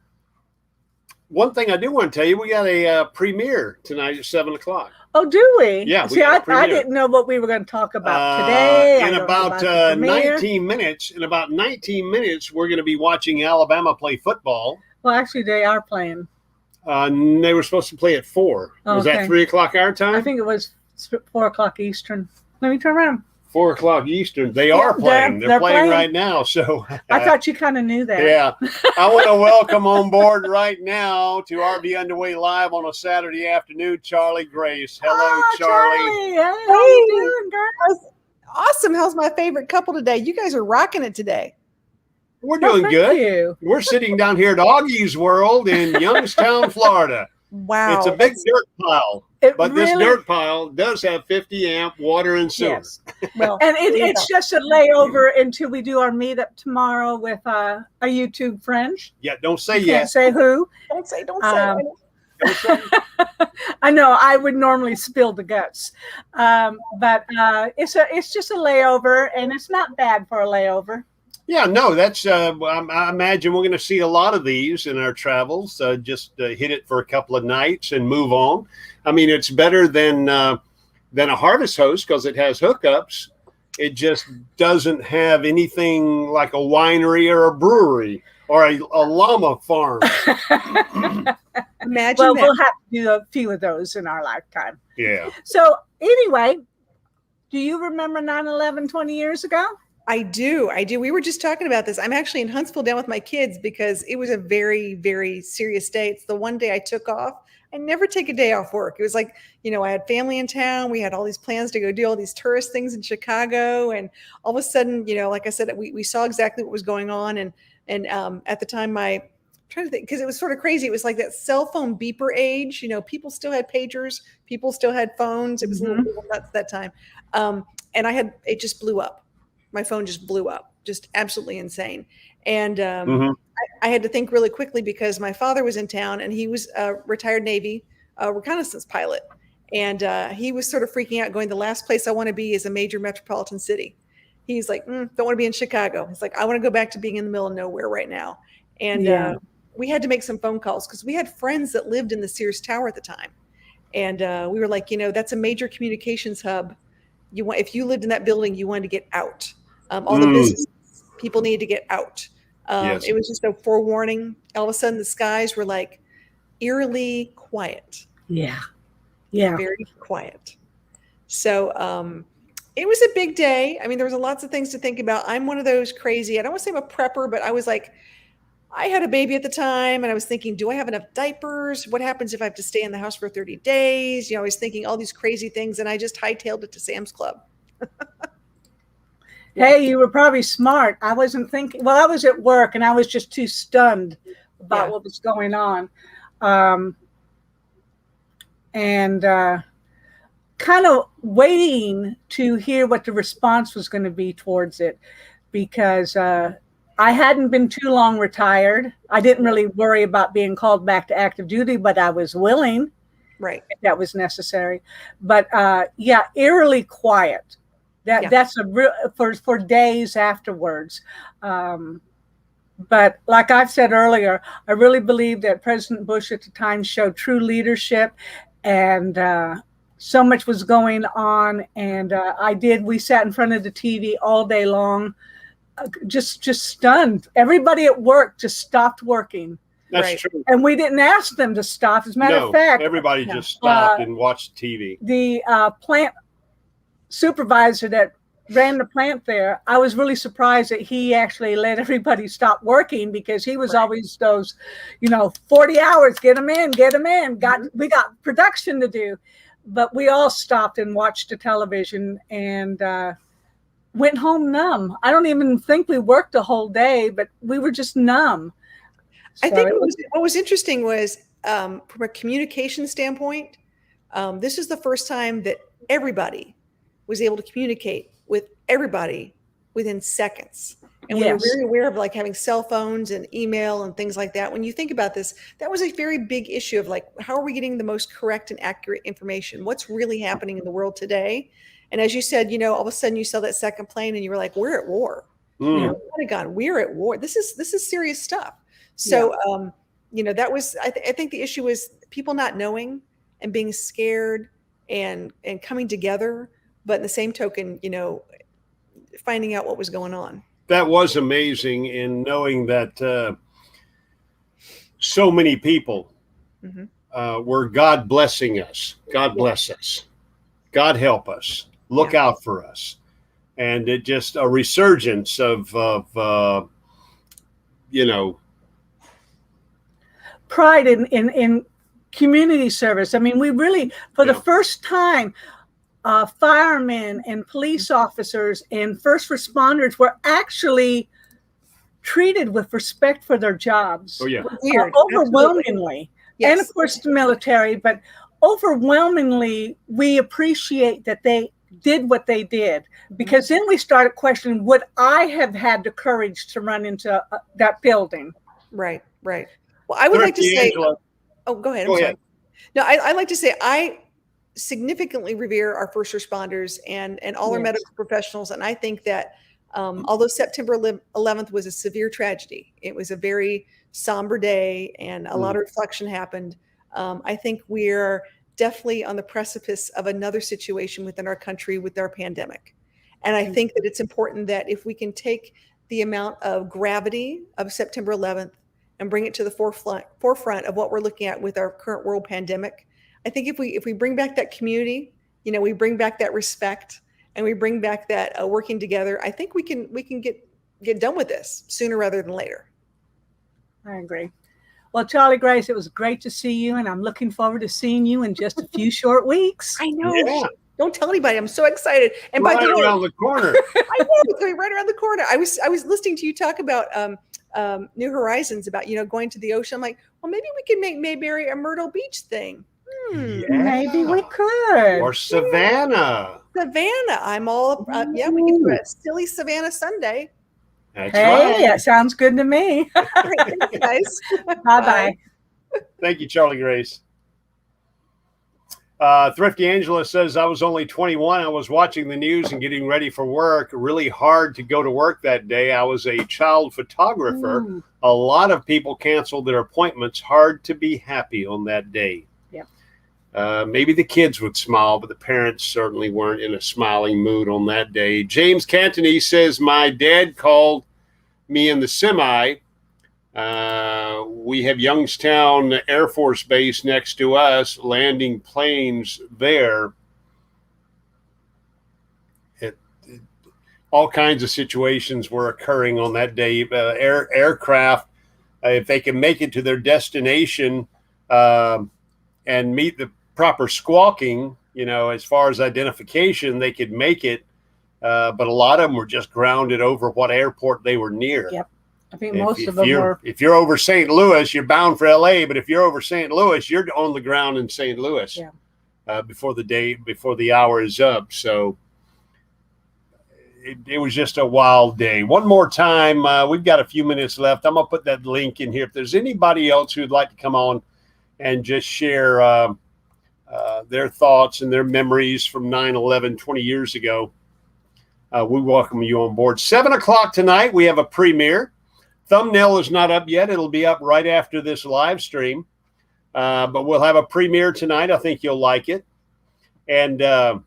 thing I do want to tell you, we got a premiere tonight at 7:00. Oh, do we? Yeah. See, I didn't know what we were going to talk about today. In about 19 minutes, we're going to be watching Alabama play football. Well, actually, they are playing. They were supposed to play at 4. Was that 3:00 our time? I think it was 4:00 Eastern. Let me turn around. 4:00 Eastern. They are playing. They're playing right now. So I thought you kind of knew that. Yeah. I want to welcome on board right now to RV Underway Live on a Saturday afternoon, Charlie Grace. Hello, Charlie. Hey, how you doing, girl? Awesome. How's my favorite couple today? You guys are rocking it today. We're doing thank good. you. We're sitting down here at Augie's World in Youngstown, Florida. Wow. It's a big dirt pile. This dirt pile does have 50 amp water and sewer. Yes. Well, and it's just a layover until we do our meetup tomorrow with a YouTube friend. Yeah, don't say You yet. can't say who. Don't say. Don't say. I know I would normally spill the guts, but it's just a layover, and it's not bad for a layover. Yeah, no, that's. I imagine we're going to see a lot of these in our travels. Just hit it for a couple of nights and move on. I mean, it's better than a harvest host because it has hookups. It just doesn't have anything like a winery or a brewery or a llama farm. Imagine well, that. we'll have to do a few of those in our lifetime. Yeah. So anyway, do you remember 9/11 20 years ago? I do. We were just talking about this. I'm actually in Huntsville down with my kids because it was a very, very serious day. It's the one day I took off. I never take a day off work. It was like, I had family in town. We had all these plans to go do all these tourist things in Chicago. And all of a sudden, like I said, we saw exactly what was going on. And at the time, I'm trying to think, because it was sort of crazy. It was like that cell phone beeper age. People still had pagers. People still had phones. It was a little nuts that time. And it just blew up. My phone just blew up, just absolutely insane. And I had to think really quickly because my father was in town and he was a retired Navy reconnaissance pilot. And he was sort of freaking out going, the last place I want to be is a major metropolitan city. He's like, don't want to be in Chicago. He's like, I want to go back to being in the middle of nowhere right now. And we had to make some phone calls because we had friends that lived in the Sears Tower at the time. And we were like, that's a major communications hub. If you lived in that building, you wanted to get out. All the business people needed to get out. Yes. It was just a forewarning. All of a sudden, the skies were like eerily quiet. Yeah. Very quiet. So it was a big day. I mean, there was lots of things to think about. I'm one of those crazy, I don't want to say I'm a prepper, but I was like, I had a baby at the time and I was thinking, do I have enough diapers? What happens if I have to stay in the house for 30 days? I was thinking all these crazy things and I just hightailed it to Sam's Club. Hey, you were probably smart. I wasn't thinking. Well, I was at work and I was just too stunned about what was going on. And kind of waiting to hear what the response was going to be towards it because I hadn't been too long retired. I didn't really worry about being called back to active duty, but I was willing. Right. If that was necessary. But eerily quiet. That's a real for days afterwards. But like I've said earlier, I really believe that President Bush at the time showed true leadership, and so much was going on. And we sat in front of the TV all day long, just stunned. Everybody at work just stopped working. That's Right. true. And we didn't ask them to stop. As a matter of fact, everybody just stopped and watched TV. the plant supervisor that ran the plant there, I was really surprised that he actually let everybody stop working, because he was always those, 40 hours, get them in. We got production to do. But we all stopped and watched the television and went home numb. I don't even think we worked the whole day, but we were just numb. I think what was interesting was from a communication standpoint, this is the first time that everybody was able to communicate with everybody within seconds. And we were very aware of like having cell phones and email and things like that. When you think about this, that was a very big issue of like, how are we getting the most correct and accurate information? What's really happening in the world today? And as you said, all of a sudden you saw that second plane and you were like, we're at war. Pentagon, we're at war. This is serious stuff. So, that was, I think the issue was people not knowing and being scared and coming together, but in the same token, finding out what was going on. That was amazing in knowing that so many people were God blessing us. God bless us. God help us. Look out for us. And it just a resurgence of pride in community service. I mean, we really, for the first time, firemen and police officers and first responders were actually treated with respect for their jobs. Oh, yeah. Overwhelmingly. Yes. And of course the military, but overwhelmingly we appreciate that they did what they did, because then we started questioning, would I have had the courage to run into that building? Right. Well, I would like to say, oh, go ahead. I'm sorry. No, I like to say I significantly revere our first responders and all our medical professionals. And I think that although September 11th was a severe tragedy, it was a very somber day and a lot of reflection happened. I think we're definitely on the precipice of another situation within our country with our pandemic. And I think that it's important that if we can take the amount of gravity of September 11th and bring it to the forefront of what we're looking at with our current world pandemic, I think if we bring back that community, we bring back that respect and we bring back that working together, I think we can get done with this sooner rather than later. I agree. Well, Charlie Grace, it was great to see you, and I'm looking forward to seeing you in just a few short weeks. I know. Yeah. Don't tell anybody. I'm so excited. And right around the corner. I know, it's going right around the corner. I was listening to you talk about New Horizons, about going to the ocean. I'm like, well, maybe we can make Mayberry a Myrtle Beach thing. Maybe we could. Or Savannah. I'm all we can do a silly Savannah Sunday. That's right. That sounds good to me. All right, thank you guys. Bye-bye. Thank you, Charlie Grace. Thrifty Angela says, I was only 21. I was watching the news and getting ready for work. Really hard to go to work that day. I was a child photographer. A lot of people canceled their appointments. Hard to be happy on that day. Maybe the kids would smile, but the parents certainly weren't in a smiling mood on that day. James Cantonese says, my dad called me in the semi. We have Youngstown Air Force Base next to us, landing planes there. All kinds of situations were occurring on that day. Aircraft, if they can make it to their destination and meet the proper squawking, as far as identification, they could make it. But a lot of them were just grounded over what airport they were near. Yep. I think most of them were. If you're over St. Louis, you're bound for LA. But if you're over St. Louis, you're on the ground in St. Louis before the hour is up. So it was just a wild day. One more time, we've got a few minutes left. I'm going to put that link in here. If there's anybody else who'd like to come on and just share their thoughts and their memories from 9/11 20 years ago, we welcome you on board. 7 o'clock tonight, we have a premiere. Thumbnail is not up yet. It'll be up right after this live stream. But we'll have a premiere tonight. I think you'll like it. And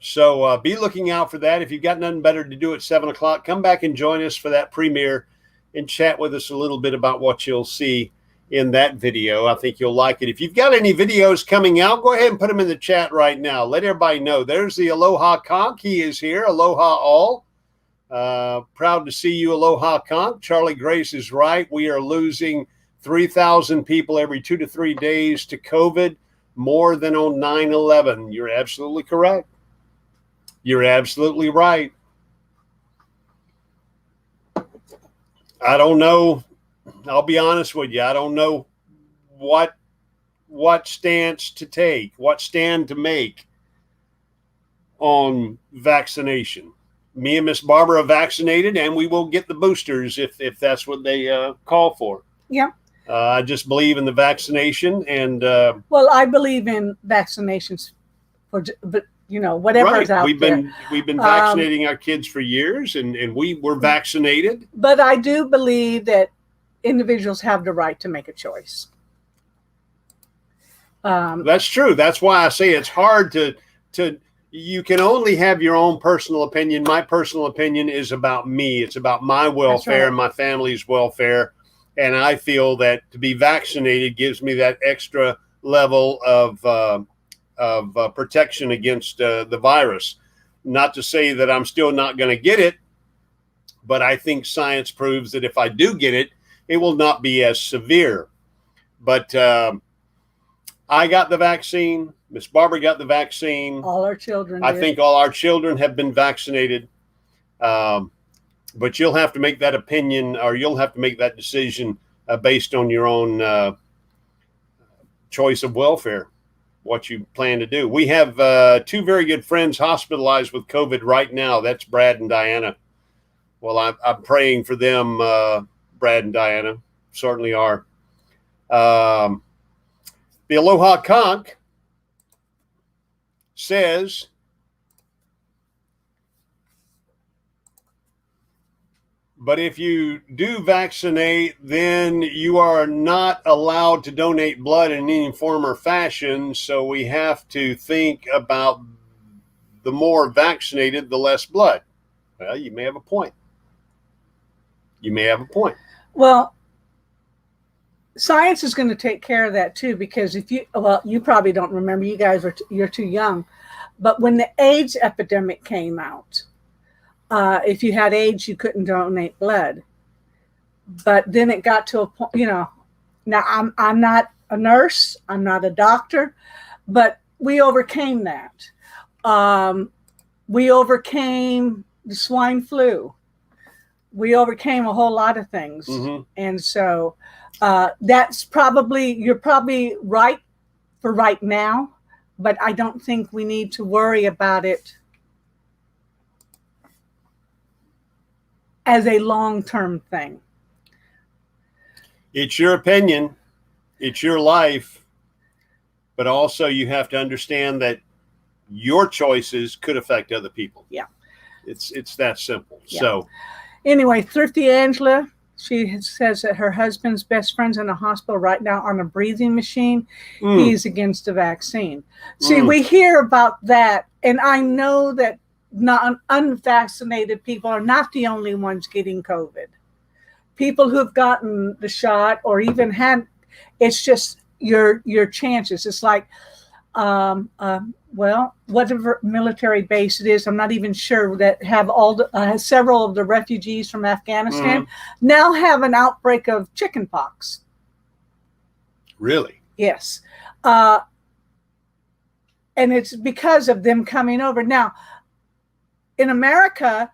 So be looking out for that. If you've got nothing better to do at 7 o'clock, come back and join us for that premiere and chat with us a little bit about what you'll see in that video. I think you'll like it. If you've got any videos coming out, go ahead and put them in the chat right now. Let everybody know. There's the Aloha Conch. He is here. Aloha all. Proud to see you, Aloha Conch. Charlie Grace is right. We are losing 3,000 people every 2 to 3 days to COVID, more than on 9/11. You're absolutely correct. You're absolutely right. I don't know. I'll be honest with you. I don't know what stance to take, what stand to make on vaccination. Me and Miss Barbara are vaccinated, and we will get the boosters if that's what they call for. Yeah. I just believe in the vaccination, and Well, I believe in vaccinations but whatever's out we've there. been vaccinating our kids for years, and we were vaccinated. But I do believe that individuals have the right to make a choice. That's true. That's why I say it's hard to you can only have your own personal opinion. My personal opinion is about me. It's about my welfare right. and my family's welfare. And I feel that to be vaccinated gives me that extra level of protection against the virus. Not to say that I'm still not going to get it, but I think science proves that if I do get it, it will not be as severe. But I got the vaccine. Miss Barbara got the vaccine. All our children I did. think all our children have been vaccinated. But you'll have to make that opinion, or you'll have to make that decision based on your own choice of welfare, what you plan to do. We have two very good friends hospitalized with COVID right now. That's Brad and Diana. Well, I'm praying for them, Brad and Diana. Certainly are. The Aloha Conch says, but if you do vaccinate, then you are not allowed to donate blood in any form or fashion. So we have to think about the more vaccinated, the less blood. Well, you may have a point. You may have a point. Well, science is going to take care of that too, because you probably don't remember, you guys you're too young, but when the AIDS epidemic came out, if you had AIDS, you couldn't donate blood. But then it got to a point, now I'm not a nurse, I'm not a doctor, but we overcame that. We overcame the swine flu. We overcame a whole lot of things. Mm-hmm. And so you're probably right for right now, but I don't think we need to worry about it as a long-term thing. It's your opinion, it's your life, but also you have to understand that your choices could affect other people. Yeah. It's that simple. Yeah. So anyway, Thrifty Angela, she says that her husband's best friend's in a hospital right now on a breathing machine. He's against the vaccine. See, we hear about that, and I know that unvaccinated people are not the only ones getting COVID. People who've gotten the shot or even had, it's just your chances. It's like, whatever military base it is, I'm not even sure, that have several of the refugees from Afghanistan now have an outbreak of chickenpox. Really? Yes. And it's because of them coming over. Now, in America,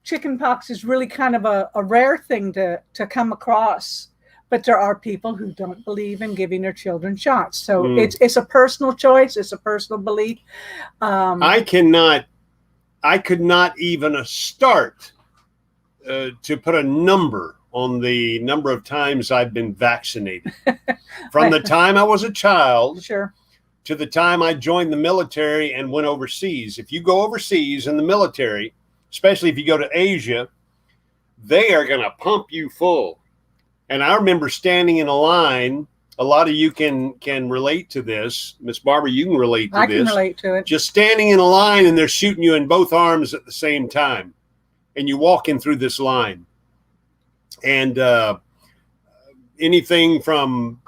chickenpox is really kind of a rare thing to come across, but there are people who don't believe in giving their children shots. So it's a personal choice. It's a personal belief. I could not even start to put a number on the number of times I've been vaccinated. From the time I was a child. Sure. To the time I joined the military and went overseas. If you go overseas in the military, especially if you go to Asia, they are going to pump you full. And I remember standing in a line a lot of you can relate to this. Miss Barbara, you can relate to I this. can relate to it. Just standing in a line and they're shooting you in both arms at the same time, and you walk in through this line, and anything from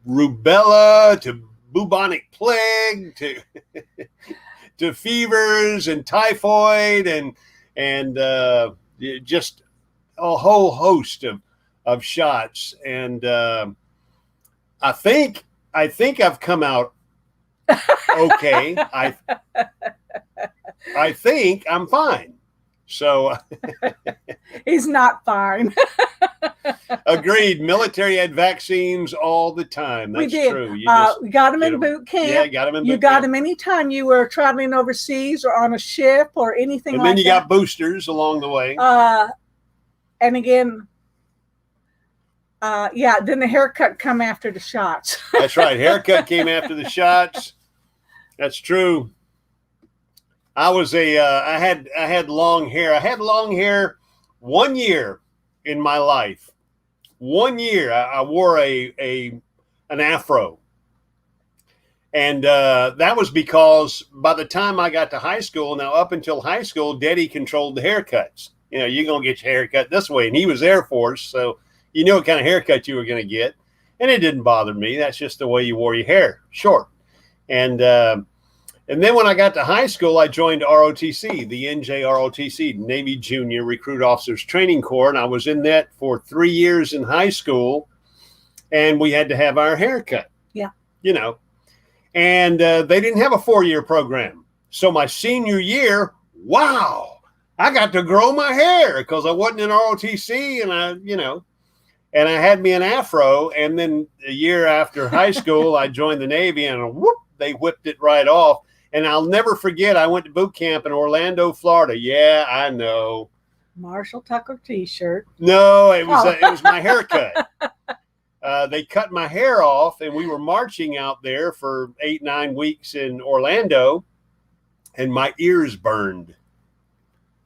rubella to bubonic plague to to fevers and typhoid and just a whole host of shots. And I think I've come out okay. I think I'm fine. So He's not fine. agreed. Military had vaccines all the time. We That's did. true. You just We got him get in 'em. boot camp. Yeah, got them in You boot got camp. him anytime you were traveling overseas or on a ship or anything And like then you that. got boosters along the way. And again, then the haircut come after the shots. That's right. Haircut came after the shots. That's true. I had long hair. I had long hair 1 year in my life. 1 year I wore an afro. And that was because by the time I got to high school, now up until high school, Daddy controlled the haircuts. You know, you're going to get your haircut this way. And he was Air Force, so you knew what kind of haircut you were going to get. And it didn't bother me. That's just the way you wore your hair, short. And then when I got to high school, I joined ROTC, the NJROTC, Navy Junior Recruit Officers Training Corps. And I was in that for 3 years in high school. And we had to have our haircut. Yeah. You know. And they didn't have a 4-year program. So my senior year, wow, I got to grow my hair because I wasn't in ROTC, and I had me an afro. And then a year after high school, I joined the Navy, and whoop, they whipped it right off. And I'll never forget, I went to boot camp in Orlando, Florida. Yeah, I know. Marshall Tucker T-shirt. No, it was my haircut. They cut my hair off, and we were marching out there for 8-9 weeks in Orlando, and my ears burned.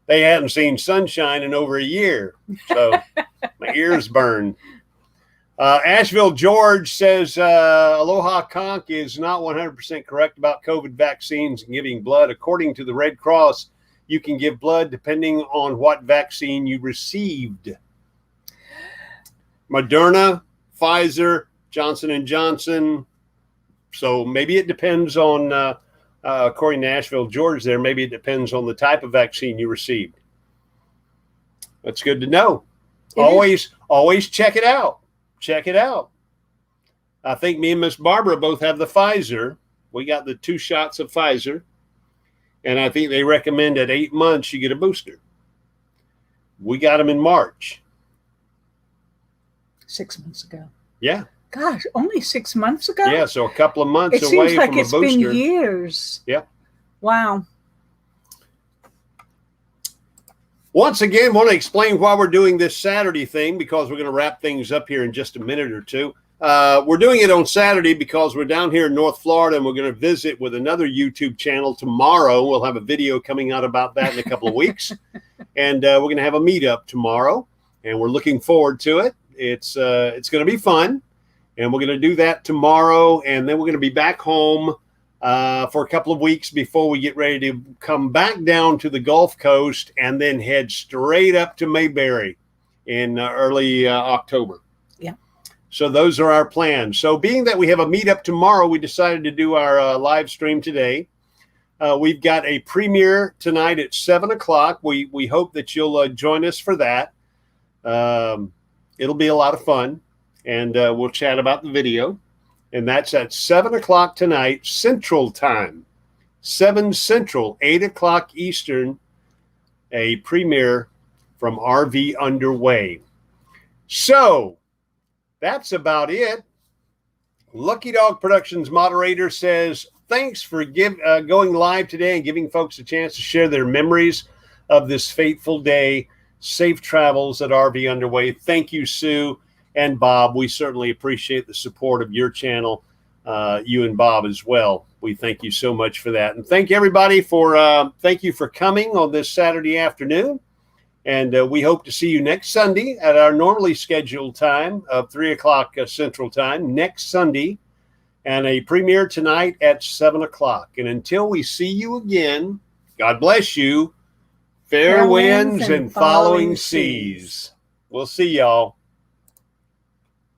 They hadn't seen sunshine in over a year, so my ears burned. Asheville George says, Aloha Conch is not 100% correct about COVID vaccines and giving blood. According to the Red Cross, you can give blood depending on what vaccine you received. Moderna, Pfizer, Johnson & Johnson. So maybe it depends on, according to Asheville George there, maybe it depends on the type of vaccine you received. That's good to know. Always check it out. Check it out. I think me and Miss Barbara both have the Pfizer. We got the 2 shots of Pfizer. And I think they recommend at 8 months you get a booster. We got them in March. 6 months ago. Yeah. Gosh, only 6 months ago? Yeah, so a couple of months it away seems like from a it's booster. been years. Yep. Wow. Once again, want to explain why we're doing this Saturday thing, because we're going to wrap things up here in just a minute or two. We're doing it on Saturday because we're down here in North Florida, and we're going to visit with another YouTube channel tomorrow. We'll have a video coming out about that in a couple of weeks. And we're going to have a meetup tomorrow, and we're looking forward to it. It's going to be fun, and we're going to do that tomorrow, and then we're going to be back home for a couple of weeks before we get ready to come back down to the Gulf Coast and then head straight up to Mayberry in early October. Yeah. So those are our plans. So being that we have a meetup tomorrow, we decided to do our live stream today. We've got a premiere tonight at 7 o'clock. We hope that you'll join us for that. It'll be a lot of fun, and we'll chat about the video. And that's at 7 o'clock tonight, Central Time. 7 Central, 8 o'clock Eastern, a premiere from RV Underway. So that's about it. Lucky Dog Productions moderator says, thanks for going live today and giving folks a chance to share their memories of this fateful day. Safe travels at RV Underway. Thank you, Sue and Bob. We certainly appreciate the support of your channel, you and Bob as well. We thank you so much for that. And thank everybody thank you for coming on this Saturday afternoon. And we hope to see you next Sunday at our normally scheduled time of 3 o'clock Central Time next Sunday, and a premiere tonight at 7 o'clock. And until we see you again, God bless you. Fair winds and following seas. We'll see y'all.